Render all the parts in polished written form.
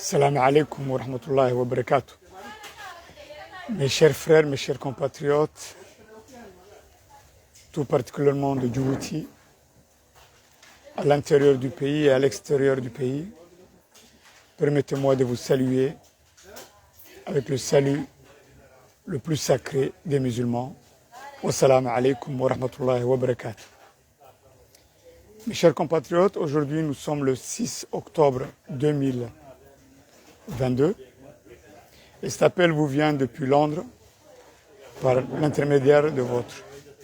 Salam alaikum wa rahmatullahi wa barakatuh. Mes chers frères, mes chers compatriotes, tout particulièrement de Djibouti, à l'intérieur du pays et à l'extérieur du pays, permettez-moi de vous saluer avec le salut le plus sacré des musulmans. Wassalamu alaikum wa rahmatullahi wa barakatuh. Mes chers compatriotes, aujourd'hui nous sommes le 6 octobre 2022 et cet appel vous vient depuis Londres par l'intermédiaire de votre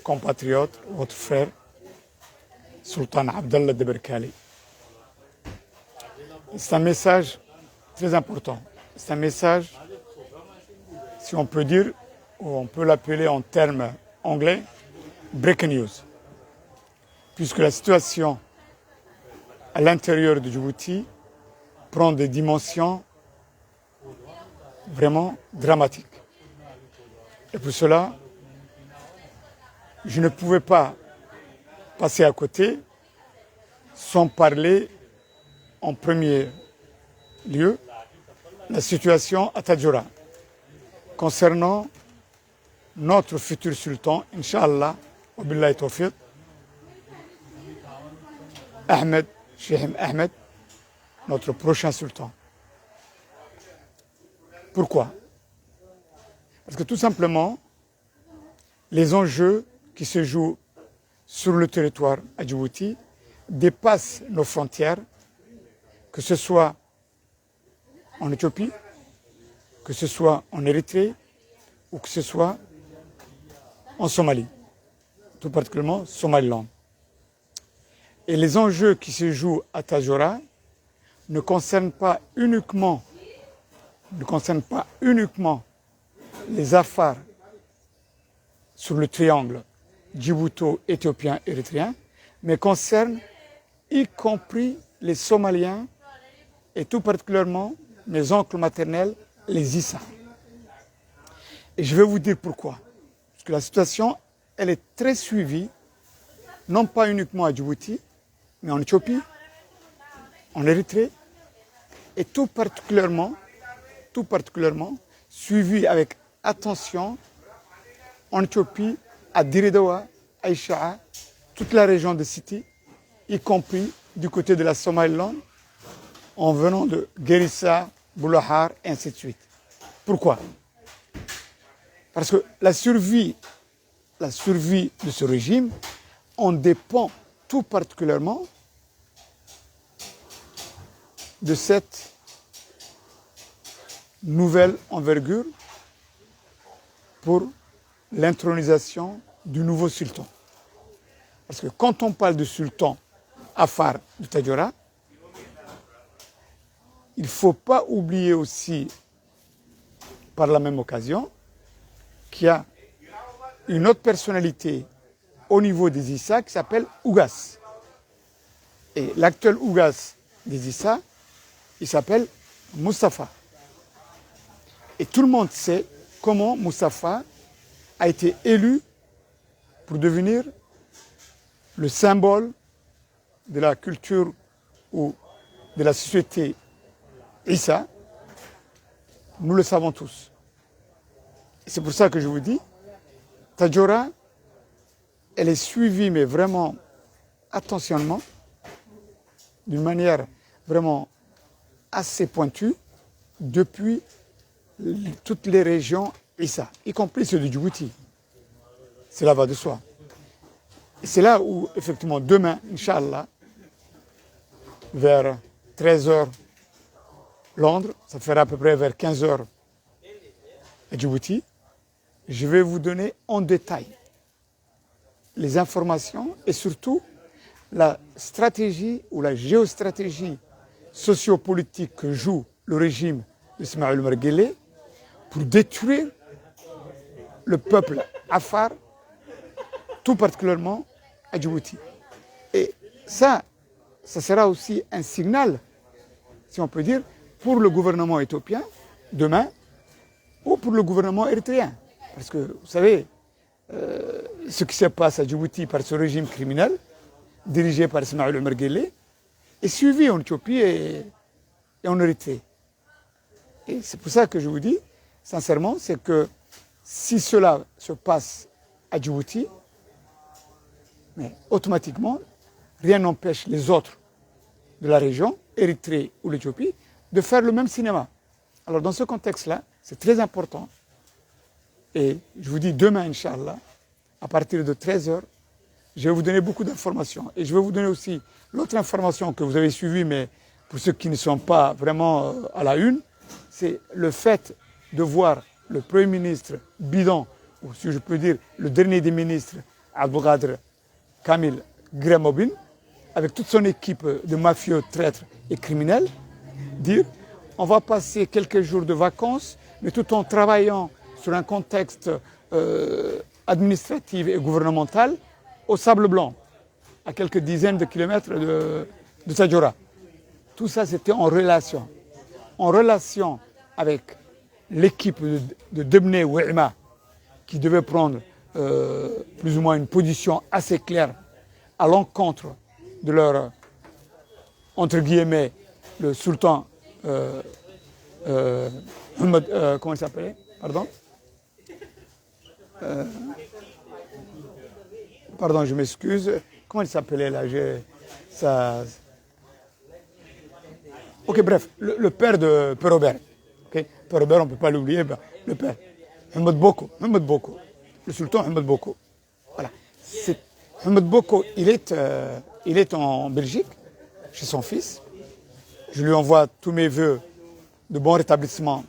compatriote, votre frère, Sultan Abdallah de Berkali. C'est un message très important. C'est un message, si on peut dire, ou on peut l'appeler en termes anglais, breaking news. Puisque la situation à l'intérieur de Djibouti prend des dimensions vraiment dramatiques. Et pour cela, je ne pouvais pas passer à côté sans parler en premier lieu la situation à Tadjoura concernant notre futur sultan, Inch'Allah, wa billahi tawfiq, Ahmed, Cheikh Ahmed, notre prochain sultan. Pourquoi? Parce que tout simplement, les enjeux qui se jouent sur le territoire à Djibouti dépassent nos frontières, que ce soit en Éthiopie, que ce soit en Érythrée ou que ce soit en Somalie, tout particulièrement Somaliland. Et les enjeux qui se jouent à Tadjoura ne concernent pas uniquement les affaires sur le triangle djibouto-éthiopien-érythréen, mais concernent y compris les Somaliens et tout particulièrement mes oncles maternels, les Issa. Et je vais vous dire pourquoi. Parce que la situation, elle est très suivie, non pas uniquement à Djibouti, mais en Éthiopie, en Érythrée, et tout particulièrement suivi avec attention en Éthiopie, à Diredawa, à Isha'a, toute la région de Siti, y compris du côté de la Somaliland, en venant de Gerissa, Boulahar, et ainsi de suite. Pourquoi? Parce que la survie de ce régime en dépend tout particulièrement de cette nouvelle envergure pour l'intronisation du nouveau sultan. Parce que quand on parle de sultan Afar de Tadjoura, il ne faut pas oublier aussi, par la même occasion, qu'il y a une autre personnalité au niveau des Issa qui s'appelle Ougas. Et l'actuel Ougas des Issa, il s'appelle Moustapha. Et tout le monde sait comment Moustapha a été élu pour devenir le symbole de la culture ou de la société Issa. Nous le savons tous. Et c'est pour ça que je vous dis, Tadjoura, elle est suivie, mais vraiment attentionnement, d'une manière vraiment assez pointue, depuis toutes les régions Issa, y compris ceux de Djibouti. Cela va de soi. Et c'est là où, effectivement, demain, Inch'Allah, vers 13h Londres, ça fera à peu près vers 15h à Djibouti, je vais vous donner en détail les informations et surtout la stratégie ou la géostratégie sociopolitique que joue le régime d'Ismaïl Omar Guelleh pour détruire le peuple Afar, tout particulièrement à Djibouti. Et ça sera aussi un signal, si on peut dire, pour le gouvernement éthiopien demain ou pour le gouvernement érythréen. Parce que, vous savez, ce qui se passe à Djibouti par ce régime criminel, dirigé par Ismaïl Omar Guelleh, est suivi en Éthiopie et en Érythrée. Et c'est pour ça que je vous dis, sincèrement, c'est que si cela se passe à Djibouti, mais automatiquement, rien n'empêche les autres de la région, Érythrée ou l'Éthiopie, de faire le même cinéma. Alors dans ce contexte-là, c'est très important. Et je vous dis demain, Inch'Allah, à partir de 13h, je vais vous donner beaucoup d'informations. Et je vais vous donner aussi l'autre information que vous avez suivie, mais pour ceux qui ne sont pas vraiment à la une, c'est le fait de voir le Premier ministre bidon, ou si je peux dire le dernier des ministres, Abdelkader Kamil Gremobin, avec toute son équipe de mafieux, traîtres et criminels, dire on va passer quelques jours de vacances, mais tout en travaillant sur un contexte administratif et gouvernemental au Sable Blanc, à quelques dizaines de kilomètres de Tadjoura. Tout ça, c'était en relation avec l'équipe de Debnay Ouima, qui devait prendre plus ou moins une position assez claire à l'encontre de leur, entre guillemets, le sultan, comment il s'appelait? Pardon? Pardon, je m'excuse. Comment il s'appelait là? Ok, bref, le père de Père Robert. Okay? Père Robert, on ne peut pas l'oublier, le père. Mohamed Boko, le sultan Mohamed Boko. Voilà. Mohamed Boko, il est en Belgique, chez son fils. Je lui envoie tous mes voeux de bon rétablissement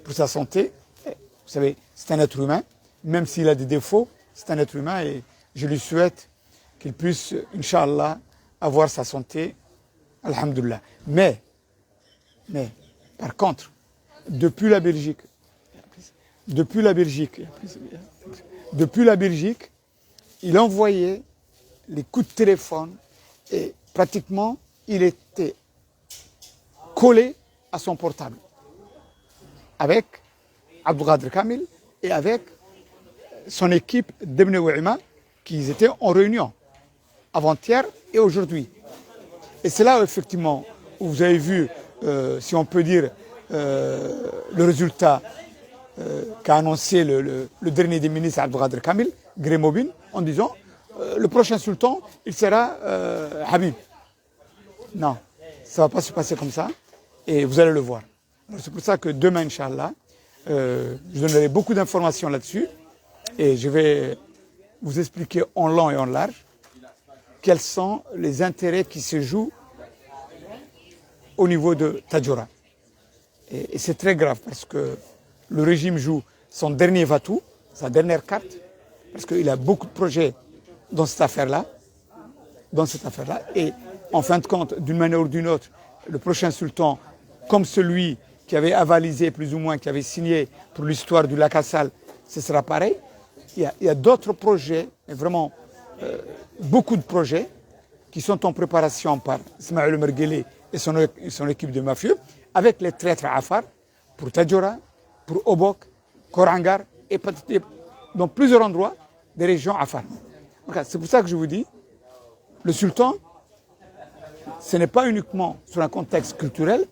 pour sa santé. Vous savez, c'est un être humain, même s'il a des défauts, c'est un être humain et je lui souhaite qu'il puisse, Inch'Allah, avoir sa santé, alhamdoulilah. Mais, par contre, depuis la Belgique, il envoyait les coups de téléphone et pratiquement, il était collé à son portable avec Abdelkader Kamil et avec son équipe d'Ebn Ouima qui étaient en réunion avant-hier et aujourd'hui. Et c'est là effectivement où vous avez vu, si on peut dire, le résultat qu'a annoncé le dernier des ministres Abdelkader Kamil, Gremobin, en disant le prochain sultan, il sera Habib. Non, ça ne va pas se passer comme ça et vous allez le voir. C'est pour ça que demain, Inch'Allah, je donnerai beaucoup d'informations là-dessus et je vais vous expliquer en long et en large quels sont les intérêts qui se jouent au niveau de Tadjoura. Et c'est très grave parce que le régime joue son dernier va-tout, sa dernière carte, parce qu'il a beaucoup de projets dans cette affaire-là. Et en fin de compte, d'une manière ou d'une autre, le prochain sultan, comme celui qui avait avalisé plus ou moins, qui avait signé pour l'histoire du lac Assal, ce sera pareil. Il y a d'autres projets, mais vraiment beaucoup de projets qui sont en préparation par Ismaël Mergueli et son équipe de mafieux, avec les traîtres Afar, pour Tadjoura, pour Obok, Korangar, et dans plusieurs endroits des régions Afar. C'est pour ça que je vous dis, le sultan, ce n'est pas uniquement sur un contexte culturel,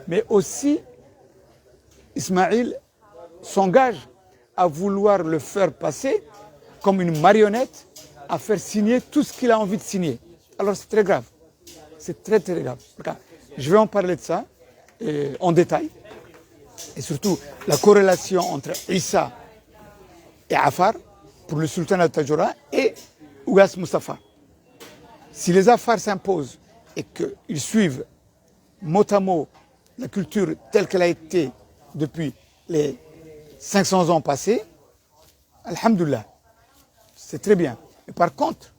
mais aussi Ismaël s'engage à vouloir le faire passer comme une marionnette, à faire signer tout ce qu'il a envie de signer. Alors c'est très grave. C'est très très grave. Je vais en parler de ça en détail. Et surtout la corrélation entre Issa et Afar pour le sultanat de Tadjoura et Ougass Mustafa. Si les Afars s'imposent et qu'ils suivent mot à mot la culture telle qu'elle a été depuis les 500 ans passés, alhamdoulilah, c'est très bien. Mais par contre,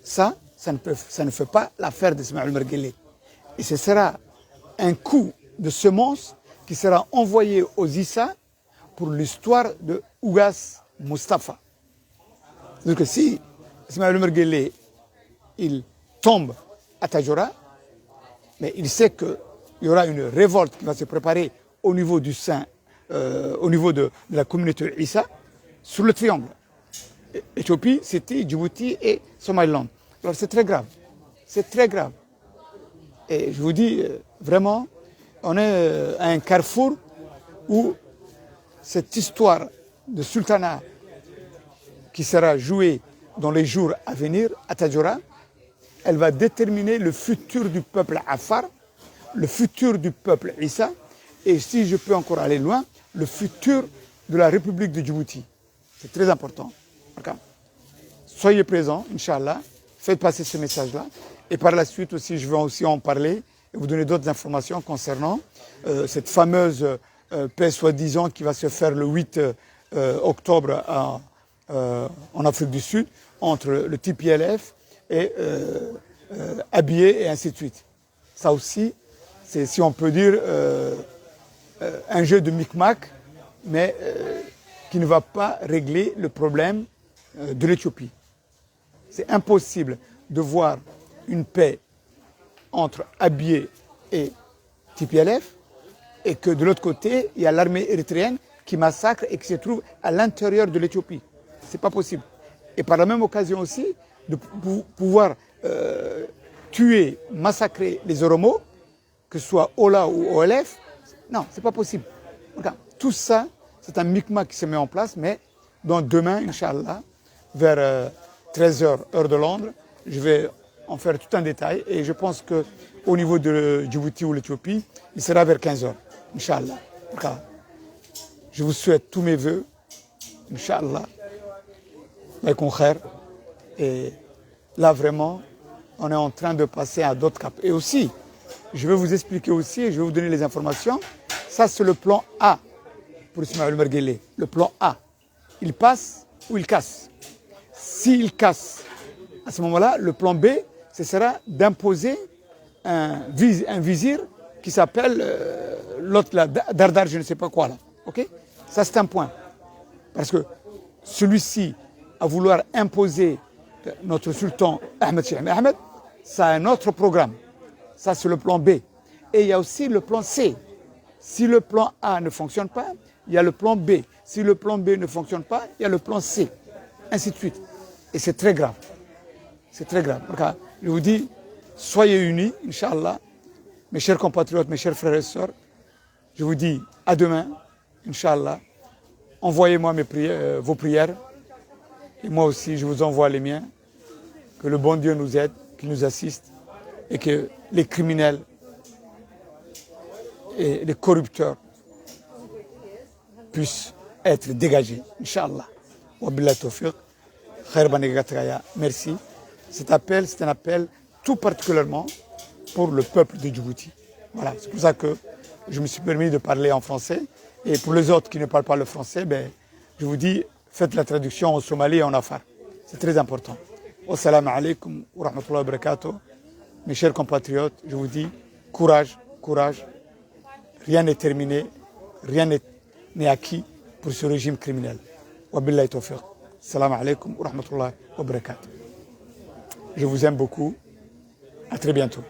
ça ne fait pas l'affaire d'Ismaël Mergueli. Et ce sera un coup de semence qui sera envoyé aux Issa pour l'histoire de Ougass Mustafa. C'est-à-dire que si Ismaël Mergueli il tombe à Tadjoura, mais il sait qu'il y aura une révolte qui va se préparer au niveau du sein, au niveau de la communauté Issa, sur le triangle. Éthiopie, c'était Djibouti et Somaliland. Alors c'est très grave. C'est très grave. Et je vous dis, vraiment, on est à un carrefour où cette histoire de sultanat qui sera jouée dans les jours à venir à Tadjoura, elle va déterminer le futur du peuple Afar, le futur du peuple Issa, et si je peux encore aller loin, le futur de la République de Djibouti. C'est très important. Soyez présents, Inch'Allah, faites passer ce message-là. Et par la suite aussi, je vais aussi en parler et vous donner d'autres informations concernant cette fameuse paix soi-disant qui va se faire le 8 octobre en Afrique du Sud entre le TPLF et Abiy et ainsi de suite. Ça aussi, c'est, si on peut dire, un jeu de micmac, mais qui ne va pas régler le problème de l'Éthiopie. C'est impossible de voir une paix entre Abiy et TPLF et que de l'autre côté, il y a l'armée érythréenne qui massacre et qui se trouve à l'intérieur de l'Éthiopie. C'est pas possible. Et par la même occasion aussi, de pouvoir tuer, massacrer les Oromos, que ce soit Ola ou OLF, non, c'est pas possible. Regarde, tout ça, c'est un micmac qui se met en place, mais dans demain, Inch'Allah, vers 13h, heure de Londres, je vais en faire tout un détail et je pense qu'au niveau de Djibouti ou l'Éthiopie, il sera vers 15h, Inch'Allah. Je vous souhaite tous mes voeux, Inch'Allah, avec mon frère. Et là, vraiment, on est en train de passer à d'autres caps. Et aussi, je vais vous expliquer aussi et je vais vous donner les informations. Ça, c'est le plan A pour Ismaël Merguele. Le plan A. Il passe ou il casse. S'il casse, à ce moment-là, le plan B, ce sera d'imposer un vizir qui s'appelle l'autre là, Dardar, je ne sais pas quoi là. Ok? Ça, c'est un point. Parce que celui-ci, à vouloir imposer notre sultan Ahmed Cheikh Ahmed, ça a un autre programme. Ça, c'est le plan B. Et il y a aussi le plan C. Si le plan A ne fonctionne pas, il y a le plan B. Si le plan B ne fonctionne pas, il y a le plan C. Ainsi de suite. Et c'est très grave. C'est très grave. Donc, je vous dis, soyez unis, Inch'Allah. Mes chers compatriotes, mes chers frères et sœurs, je vous dis à demain, Inch'Allah. Envoyez-moi vos prières. Et moi aussi, je vous envoie les miens. Que le bon Dieu nous aide, qu'il nous assiste. Et que les criminels et les corrupteurs puissent être dégagés. Inch'Allah. Wabillahi tawfiq. Khair Banegataaya. Merci. Cet appel, c'est un appel tout particulièrement pour le peuple de Djibouti. Voilà, c'est pour ça que je me suis permis de parler en français. Et pour les autres qui ne parlent pas le français, ben, je vous dis, faites la traduction en somalie et en afar. C'est très important. Wassalamu alaikum wa rahmatullahi wa barakatuh. Mes chers compatriotes, je vous dis, courage, courage. Rien n'est terminé, rien n'est acquis pour ce régime criminel. Wabillahi tawfiq. Salam alaikum wa rahmatullahi wa barakatuh. Je vous aime beaucoup. À très bientôt.